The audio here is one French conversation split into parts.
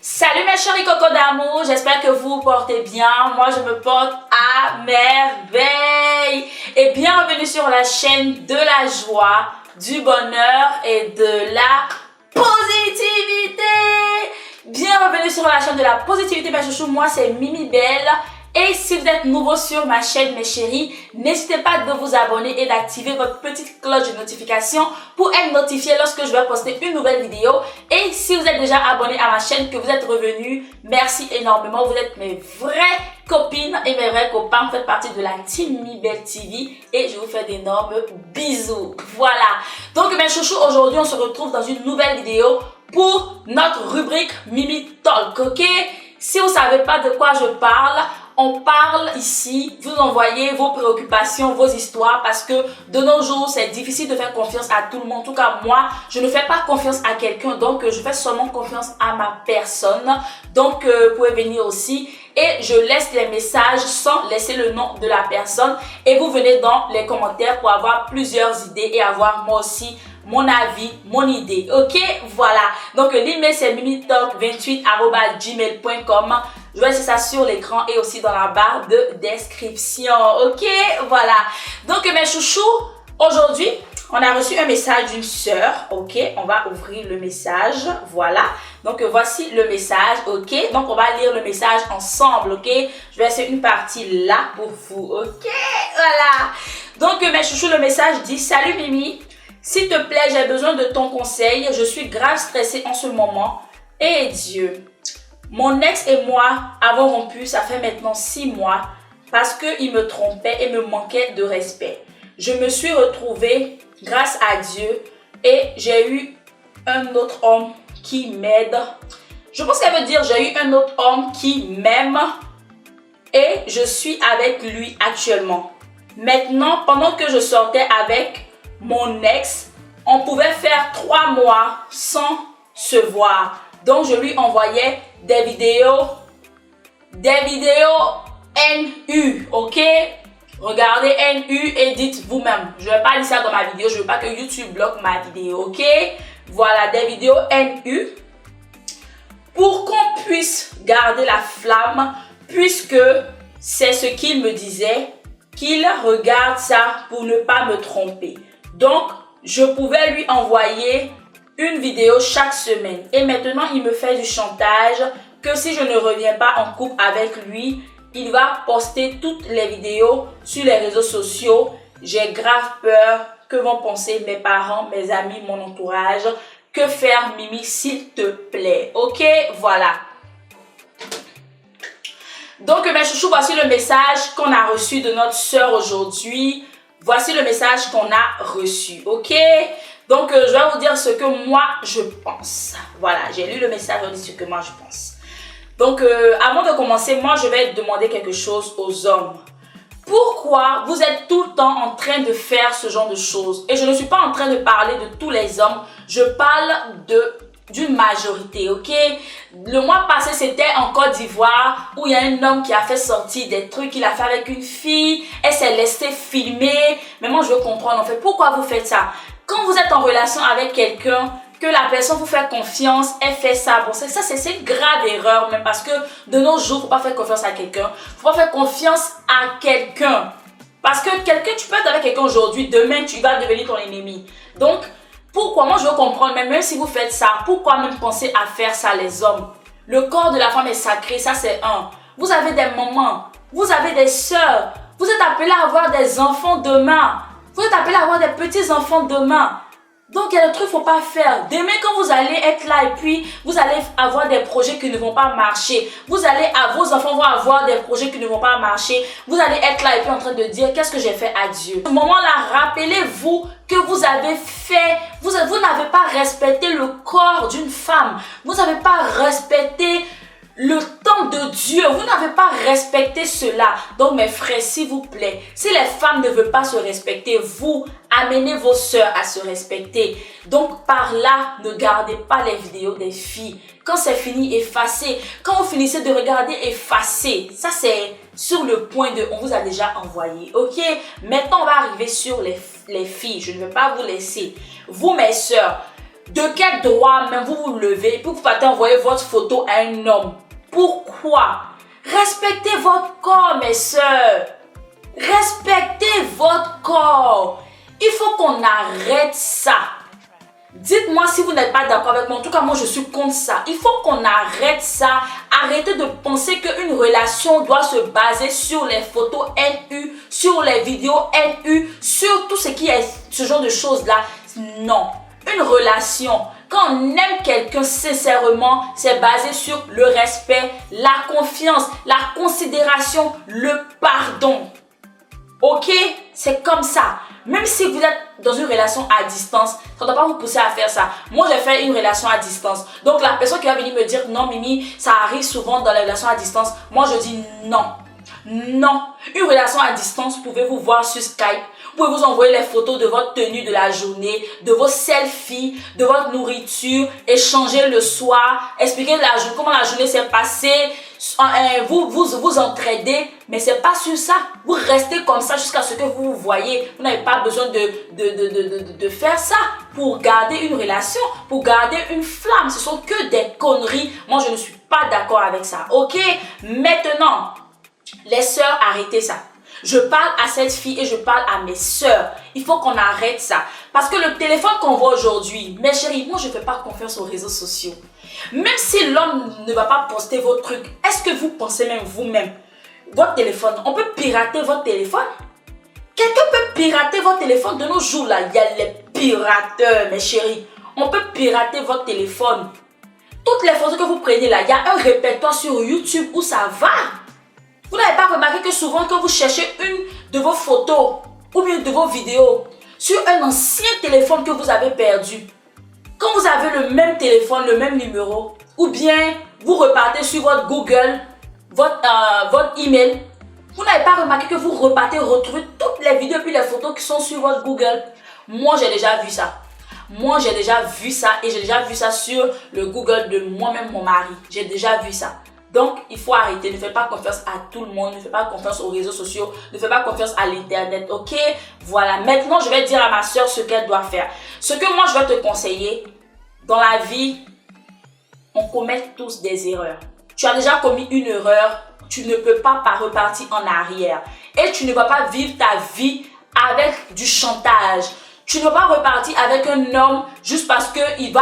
Salut mes chéris cocos d'amour, j'espère que vous vous portez bien. Moi je me porte à merveille. Et bienvenue sur la chaîne de la joie, du bonheur et de la positivité. Bienvenue sur la chaîne de la positivité mes chouchous, moi c'est Mimi Belle. Et si vous êtes nouveau sur ma chaîne mes chéris, n'hésitez pas de vous abonner et d'activer votre petite cloche de notification pour être notifié lorsque je vais poster une nouvelle vidéo. Et si vous êtes déjà abonné à ma chaîne, que vous êtes revenu, merci énormément. Vous êtes mes vraies copines et mes vrais copains. Vous faites partie de la team Mimi Belle TV et je vous fais d'énormes bisous. Voilà. Donc mes chouchous, aujourd'hui on se retrouve dans une nouvelle vidéo pour notre rubrique Mimi Talk, ok? Si vous ne savez pas de quoi je parle, on parle ici, vous envoyez vos préoccupations, vos histoires, parce que de nos jours, c'est difficile de faire confiance à tout le monde. En tout cas, moi, je ne fais pas confiance à quelqu'un, donc je fais seulement confiance à ma personne. Donc, vous pouvez venir aussi et je laisse les messages sans laisser le nom de la personne. Et vous venez dans les commentaires pour avoir plusieurs idées et avoir moi aussi mon avis, mon idée, ok? Voilà, donc l'email c'est mimitalk28@gmail.com. Je vais laisser ça sur l'écran et aussi dans la barre de description, ok? Voilà, donc mes chouchous, aujourd'hui, on a reçu un message d'une sœur, ok? On va ouvrir le message, voilà. Donc voici le message, ok? Donc on va lire le message ensemble, ok? Je vais laisser une partie là pour vous, ok? Voilà, donc mes chouchous, le message dit: salut Mimi. S'il te plaît, j'ai besoin de ton conseil. Je suis grave stressée en ce moment. Et Dieu, mon ex et moi avons rompu, ça fait maintenant 6 mois, parce qu'il me trompait et me manquait de respect. Je me suis retrouvée grâce à Dieu et j'ai eu un autre homme qui m'aide. Je pense qu'elle veut dire j'ai eu un autre homme qui m'aime et je suis avec lui actuellement. Maintenant, pendant que je sortais avec mon ex, on pouvait faire 3 mois sans se voir. Donc je lui envoyais des vidéos NU, ok? Regardez NU et dites vous-même. Je ne vais pas dire ça dans ma vidéo, je ne veux pas que YouTube bloque ma vidéo, ok? Voilà, des vidéos NU pour qu'on puisse garder la flamme, puisque c'est ce qu'il me disait, qu'il regarde ça pour ne pas me tromper. Donc, je pouvais lui envoyer une vidéo chaque semaine. Et maintenant, il me fait du chantage que si je ne reviens pas en couple avec lui, il va poster toutes les vidéos sur les réseaux sociaux. J'ai grave peur. Que vont penser mes parents, mes amis, mon entourage? Que faire, Mimi, s'il te plaît? Ok, voilà. Donc, mes chouchous, voici le message qu'on a reçu de notre soeur aujourd'hui. Voici le message qu'on a reçu, ok? Donc, je vais vous dire ce que moi, je pense. Voilà, j'ai lu le message, je dis ce que moi, je pense. Donc, avant de commencer, moi, je vais demander quelque chose aux hommes. Pourquoi vous êtes tout le temps en train de faire ce genre de choses? Et je ne suis pas en train de parler de tous les hommes. Je parle d'une majorité, ok? Le mois passé, c'était en Côte d'Ivoire où il y a un homme qui a fait sortir des trucs qu'il a fait avec une fille. Elle s'est laissée filmer. Mais moi, je veux comprendre en fait pourquoi vous faites ça. Quand vous êtes en relation avec quelqu'un, que la personne vous fait confiance, elle fait ça. Bon, ça c'est une grave erreur même parce que de nos jours, il ne faut pas faire confiance à quelqu'un. Il ne faut pas faire confiance à quelqu'un. Parce que quelqu'un, tu peux être avec quelqu'un aujourd'hui, demain, tu vas devenir ton ennemi. Donc, pourquoi, moi je veux comprendre, même si vous faites ça, pourquoi même penser à faire ça les hommes? Le corps de la femme est sacré, ça c'est un. Vous avez des mamans, vous avez des soeurs, vous êtes appelés à avoir des enfants demain. Vous êtes appelés à avoir des petits-enfants demain. Donc, il y a des trucs qu'il ne faut pas faire. Demain, quand vous allez être là et puis vous allez avoir des projets qui ne vont pas marcher. Vos enfants vont avoir des projets qui ne vont pas marcher. Vous allez être là et puis en train de dire, qu'est-ce que j'ai fait à Dieu? À ce moment-là, rappelez-vous que vous avez fait, vous n'avez pas respecté le corps d'une femme. Vous n'avez pas respecté le temps de Dieu, vous n'avez pas respecté cela. Donc mes frères, s'il vous plaît, si les femmes ne veulent pas se respecter, vous amenez vos soeurs à se respecter. Donc par là, ne gardez pas les vidéos des filles. Quand c'est fini, effacez. Quand vous finissez de regarder, effacez. Ça c'est sur le point de, on vous a déjà envoyé, ok? Maintenant on va arriver sur les filles. Je ne vais pas vous laisser. Vous mes soeurs, De quel droit même vous vous levez pour que vous partez envoyer votre photo à un homme? Pourquoi? Respectez votre corps, mes sœurs. Respectez votre corps. Il faut qu'on arrête ça. Dites-moi si vous n'êtes pas d'accord avec moi. En tout cas, moi, je suis contre ça. Il faut qu'on arrête ça. Arrêtez de penser qu'une relation doit se baser sur les photos NU, sur les vidéos NU, sur tout ce qui est ce genre de choses-là. Non. Une relation, quand on aime quelqu'un sincèrement, c'est basé sur le respect, la confiance, la considération, le pardon. Ok? C'est comme ça. Même si vous êtes dans une relation à distance, ça ne doit pas vous pousser à faire ça. Moi, j'ai fait une relation à distance. Donc, la personne qui va venir me dire, non, Mimi, ça arrive souvent dans les relations à distance. Moi, je dis non. Non. Une relation à distance, vous pouvez vous voir sur Skype. Vous pouvez vous envoyer les photos de votre tenue de la journée, de vos selfies, de votre nourriture, échanger le soir, expliquer comment la journée s'est passée, vous entraidez, mais c'est pas sur ça. Vous restez comme ça jusqu'à ce que vous voyez. Vous n'avez pas besoin de faire ça pour garder une relation, pour garder une flamme. Ce sont que des conneries. Moi, je ne suis pas d'accord avec ça. Ok? Maintenant, les sœurs, arrêtez ça. Je parle à cette fille et je parle à mes sœurs. Il faut qu'on arrête ça. Parce que le téléphone qu'on voit aujourd'hui, mes chéris, moi je ne fais pas confiance aux réseaux sociaux. Même si l'homme ne va pas poster vos trucs, est-ce que vous pensez même vous-même, votre téléphone, on peut pirater votre téléphone? Quelqu'un peut pirater votre téléphone de nos jours là. Il y a les pirateurs, mes chéris. On peut pirater votre téléphone. Toutes les photos que vous prenez là, il y a un répertoire sur YouTube où ça va. Vous n'avez pas remarqué que souvent quand vous cherchez une de vos photos ou bien de vos vidéos sur un ancien téléphone que vous avez perdu, quand vous avez le même téléphone, le même numéro, ou bien vous repartez sur votre Google, votre email, vous n'avez pas remarqué que vous repartez retrouver toutes les vidéos et les photos qui sont sur votre Google. Moi, j'ai déjà vu ça. Moi, j'ai déjà vu ça et j'ai déjà vu ça sur le Google de moi-même, mon mari. J'ai déjà vu ça. Donc, il faut arrêter. Ne faites pas confiance à tout le monde. Ne faites pas confiance aux réseaux sociaux. Ne faites pas confiance à l'internet. Ok? Voilà. Maintenant, je vais dire à ma soeur ce qu'elle doit faire. Ce que moi, je vais te conseiller, dans la vie, on commet tous des erreurs. Tu as déjà commis une erreur. Tu ne peux pas repartir en arrière. Et tu ne vas pas vivre ta vie avec du chantage. Tu ne vas pas repartir avec un homme juste parce qu'il va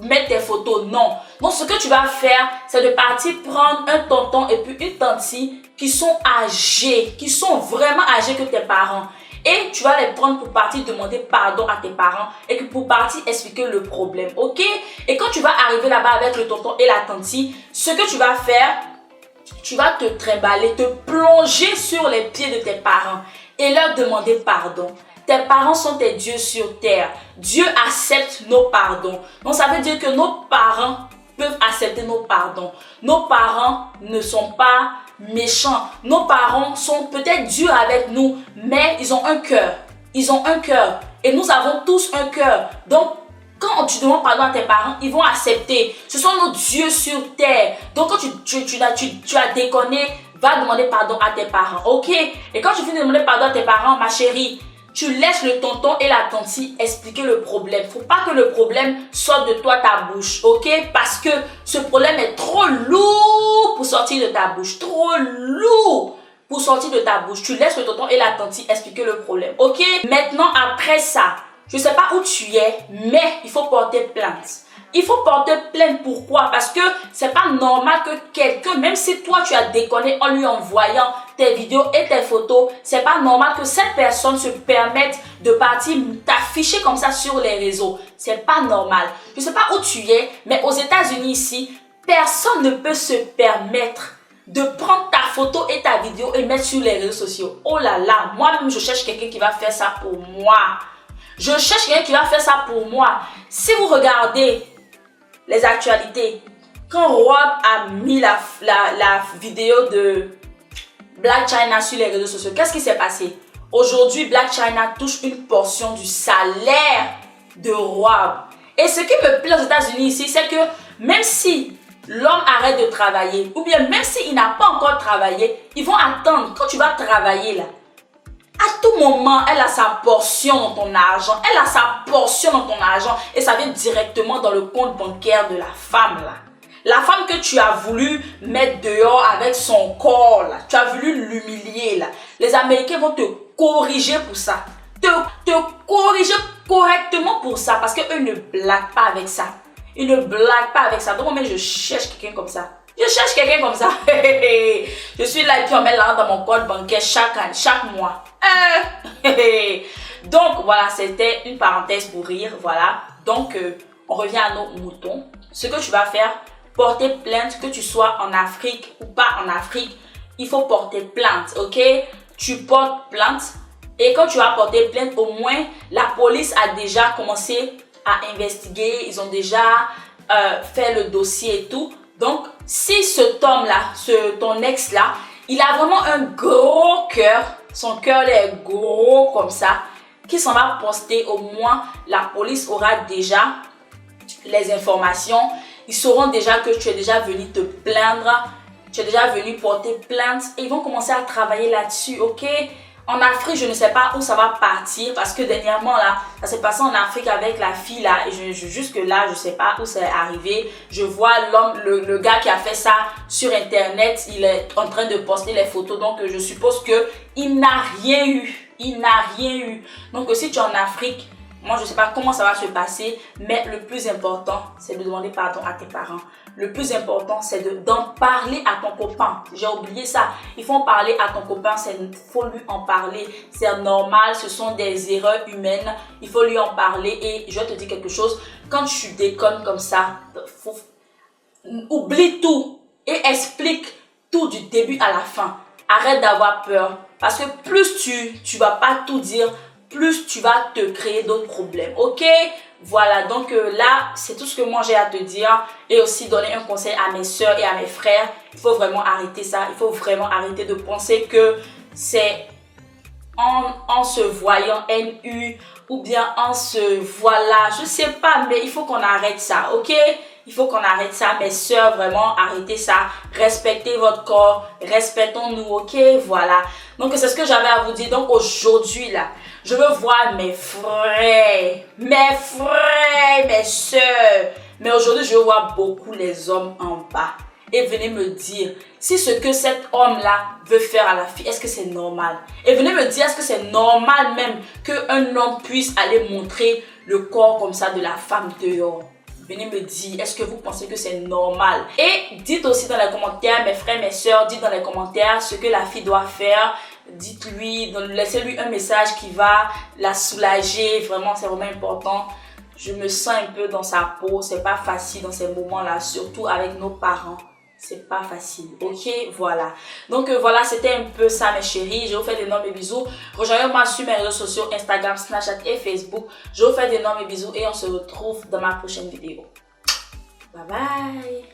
mettre tes photos. Non. Donc, ce que tu vas faire, c'est de partir prendre un tonton et puis une tantine qui sont âgés, qui sont vraiment âgés que tes parents. Et tu vas les prendre pour partir demander pardon à tes parents et pour partir expliquer le problème. Ok? Et quand tu vas arriver là-bas avec le tonton et la tantine, ce que tu vas faire, tu vas te trimballer, te plonger sur les pieds de tes parents et leur demander pardon. Tes parents sont tes dieux sur terre. Dieu accepte nos pardons. Donc, ça veut dire que nos parents peuvent accepter nos pardons. Nos parents ne sont pas méchants. Nos parents sont peut-être durs avec nous, mais ils ont un cœur. Ils ont un cœur. Et nous avons tous un cœur. Donc, quand tu demandes pardon à tes parents, ils vont accepter. Ce sont nos dieux sur terre. Donc, quand tu as déconné, va demander pardon à tes parents. Ok? Et quand tu viens de demander pardon à tes parents, ma chérie, tu laisses le tonton et la tantine expliquer le problème. Il ne faut pas que le problème sorte de toi, ta bouche, ok? Parce que ce problème est trop lourd pour sortir de ta bouche. Trop lourd pour sortir de ta bouche. Tu laisses le tonton et la tantine expliquer le problème, ok? Maintenant, après ça, je ne sais pas où tu es, mais il faut porter plainte. Il faut porter plainte. Pourquoi? Parce que c'est pas normal que quelqu'un, même si toi tu as déconné en lui envoyant tes vidéos et tes photos, c'est pas normal que cette personne se permette de partir t'afficher comme ça sur les réseaux. C'est pas normal. Je sais pas où tu es, mais aux États-Unis ici, personne ne peut se permettre de prendre ta photo et ta vidéo et mettre sur les réseaux sociaux. Oh là là, moi-même je cherche quelqu'un qui va faire ça pour moi. Je cherche quelqu'un qui va faire ça pour moi. Si vous regardez les actualités, quand Rob a mis la vidéo de Blac Chyna sur les réseaux sociaux, qu'est-ce qui s'est passé? Aujourd'hui, Blac Chyna touche une portion du salaire de Rob. Et ce qui me plaît aux États-Unis ici, c'est que même si l'homme arrête de travailler, ou bien même s'il n'a pas encore travaillé, ils vont attendre. Quand tu vas travailler là, À tout moment, elle a sa portion dans ton argent. Elle a sa portion dans ton argent. Et ça vient directement dans le compte bancaire de la femme là. La femme que tu as voulu mettre dehors avec son corps là. Tu as voulu l'humilier là. Les Américains vont te corriger pour ça. Te corriger correctement pour ça. Parce qu'eux ne blaguent pas avec ça. Ils ne blaguent pas avec ça. Donc moi, je cherche quelqu'un comme ça. Je cherche quelqu'un comme ça. Je suis là et puis on met l'argent dans mon compte bancaire chaque année, chaque mois. Donc voilà, c'était une parenthèse pour rire. Voilà. Donc on revient à nos moutons. Ce que tu vas faire, porter plainte, que tu sois en Afrique ou pas en Afrique, il faut porter plainte, ok? Tu portes plainte et quand tu vas porter plainte, au moins la police a déjà commencé à investiguer. Ils ont déjà fait le dossier et tout. Donc, si cet homme-là, ton ex-là, il a vraiment un gros cœur, son cœur est gros comme ça, qui s'en va poster, au moins la police aura déjà les informations. Ils sauront déjà que tu es déjà venu te plaindre, tu es déjà venu porter plainte et ils vont commencer à travailler là-dessus, ok? En Afrique, je ne sais pas où ça va partir parce que dernièrement là, ça s'est passé en Afrique avec la fille là et jusque là, je ne sais pas où c'est arrivé. Je vois l'homme, le gars qui a fait ça sur internet, il est en train de poster les photos, donc je suppose que il n'a rien eu. Il n'a rien eu. Donc si tu es en Afrique, moi je ne sais pas comment ça va se passer, mais le plus important, c'est de demander pardon à tes parents. Le plus important, c'est d'en parler à ton copain. J'ai oublié ça. Il faut en parler à ton copain. Il faut lui en parler. C'est normal. Ce sont des erreurs humaines. Il faut lui en parler. Et je vais te dire quelque chose. Quand tu déconnes comme ça, oublie tout et explique tout du début à la fin. Arrête d'avoir peur. Parce que plus tu vas pas tout dire, plus tu vas te créer d'autres problèmes. Ok? Voilà, donc là, c'est tout ce que moi j'ai à te dire. Et aussi donner un conseil à mes soeurs et à mes frères. Il faut vraiment arrêter ça. Il faut vraiment arrêter de penser que c'est en se voyant NU ou bien en se voilà. Je sais pas, mais il faut qu'on arrête ça, ok? Il faut qu'on arrête ça, mes soeurs, vraiment, arrêtez ça. Respectez votre corps, respectons-nous, ok? Voilà. Donc, c'est ce que j'avais à vous dire. Donc, aujourd'hui, là, je veux voir mes frères, mes soeurs. Mais aujourd'hui, je veux voir beaucoup les hommes en bas. Et venez me dire si ce que cet homme-là veut faire à la fille, est-ce que c'est normal? Et venez me dire, est-ce que c'est normal même qu'un homme puisse aller montrer le corps comme ça de la femme dehors? Venez me dire, est-ce que vous pensez que c'est normal? Et dites aussi dans les commentaires, mes frères, mes soeurs, dites dans les commentaires ce que la fille doit faire. Dites-lui, laissez-lui un message qui va la soulager. Vraiment, c'est vraiment important. Je me sens un peu dans sa peau. C'est pas facile dans ces moments-là, surtout avec nos parents. C'est pas facile, ok? Voilà. Donc voilà, c'était un peu ça mes chéris. Je vous fais d'énormes bisous. Rejoignez-moi sur mes réseaux sociaux, Instagram, Snapchat et Facebook. Je vous fais d'énormes bisous et on se retrouve dans ma prochaine vidéo. Bye bye!